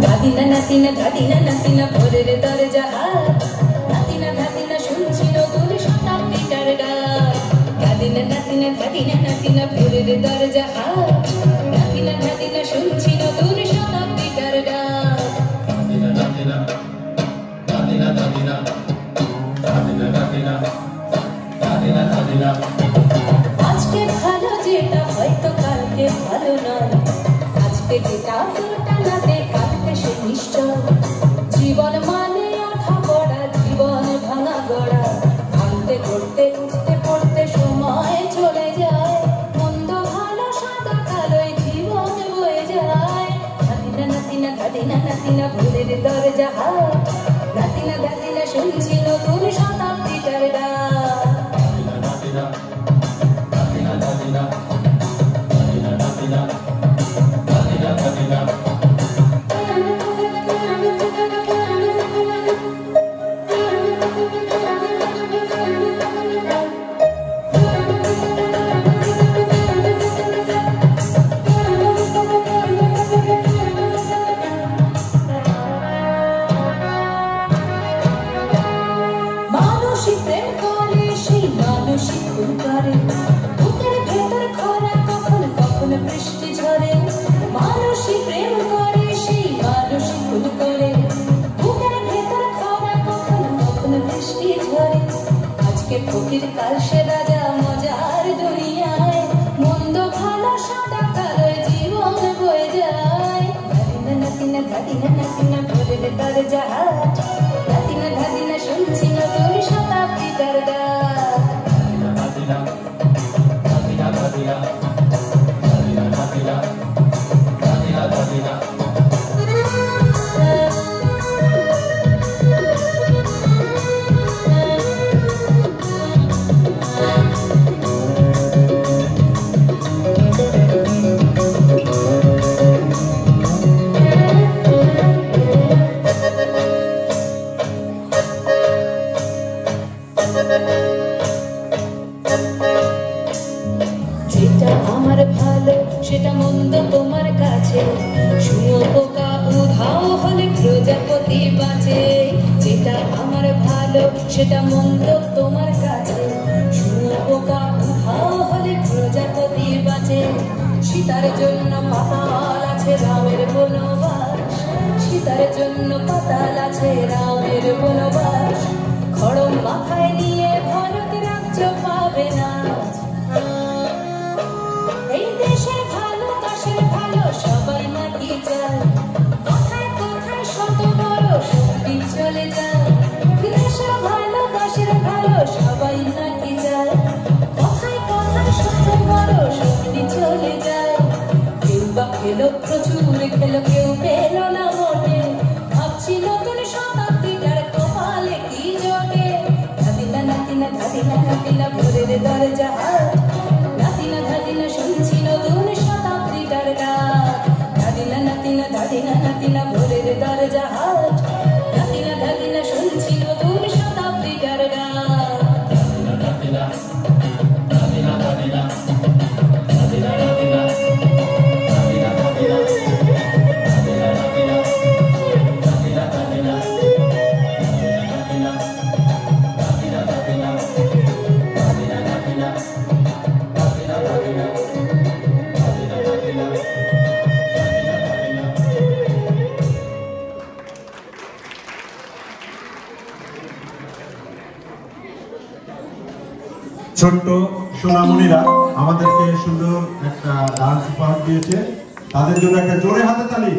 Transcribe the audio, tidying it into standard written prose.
ধাদিনা নাতিনা ধাদিনা নাতিনা ভোরের দরজা নাতিনা ধাদিনা শুনছি নতুন শতাব্দীটার ডাক ধাদিনা নাতিনা ধাদিনা নাতিনা ভোরের দরজা নাতিনা ধাদিনা শুনছি নতুন শতাব্দীটার ডাক ধাদিনা নাতিনা ধাদিনা ধাদিনা ধাদিনা ধাদিনা ধাদিনা ধাদিনা আজকে ভালো যেটা হয়তো কালকে ভালো নয় আজকে যেটা ফোটালাতে কালকে সে নিশ্চয় জীবন মানে ওঠা পড়া জীবন ভাঙা গড়া ভাঙতে করতে উঠতে পড়তে সময় চলে যায় মন্দ ভালো সাদা কালোয় জীবন বয়ে যায় নাতিনা নাতিনা ধাদিনা নাতিনা ভোরের দরজা নাতিনা ধাদিনা শুনছি নতুন শতাব্দীটার ডাক নাতিনা নাতিনা ধাদিনা ধাদিনা ধাদিনা ধাদিনা ধাদিনা মানসিক প্রেম করে সেই মানসিক ভুল করে বুকের ভেতর খরা কখন কখন বৃষ্টি ঝরে মানসিক প্রেম করে সেই মানসিক ভুল করে বুকের ভেতর খরা কখন কখন বৃষ্টি ঝরে আজকে ফকির কাল সে রাজা মজার দুনিয়ায় মন্দ ভালো সাদা কালোয় জীবন বয়ে যায় ধাদিনা নাতিনা ধাদিনা নাতিনা ভোরের দরজা নাতিনা ধাদিনা শুনছি নতুন শতাব্দীটার ডাক নাতিনা নাতিনা ধাদিনা ধাদিনা ধাদিনা ধাদিনা ধাদিনা যেটা আমার ভালো সেটা মন্দ তোমার কাছে শুঁয়োপোকা উধাও হলে প্রজাপতি বাঁচে যেটা আমার ভালো সেটা মন্দ তোমার কাছে শুঁয়োপোকা উধাও হলে প্রজাপতি বাঁচে সীতার জন্য পাতাল আছে রামের বনবাস সীতার জন্য পাতাল আছে রামের বনবাস খড়ম মাথায় নিয়ে ভরত রাজ্য পাবে না এই দেশের ভালো দেশের ভালো সবাই নাকি চায় কোথায় কোথায় শত বড় শক্তি চলে যায় দেশের ভালো দেশের ভালো সবাই নাকি চায় কোথায় কোথায় শত বড় শক্তি চলে যায় কেউ বা খেলো প্রচুর খেলো কেউ পেল না মোটে ভাবছি নতুন শতাব্দীটার কপালে কি জোটে ধাদিনা নাতিনা ধাদিনা নাতিনা ভোরের দরজা নাতিনা ধাদিনা শুনছি নতুন শতাব্দীটার ডাক ধাদিনা নাতিনা ধাদিনা নাতিনা ভোরের দরজা নাতিনা ধাদিনা শুনছি নতুন শতাব্দীটার ডাক নাতিনা নাতিনা ধাদিনা ধাদিনা ধাদিনা ধাদিনা ধাদিনা ধাদিনা ধাদিনা ধাদিনা ধাদিনা ধাদিনা ধাদিনা ছোট্ট সোনামণিরা আমাদেরকে সুন্দর একটা ডান্স উপহার দিয়েছে তাদের জন্য একটা জোরে হাতে তালি।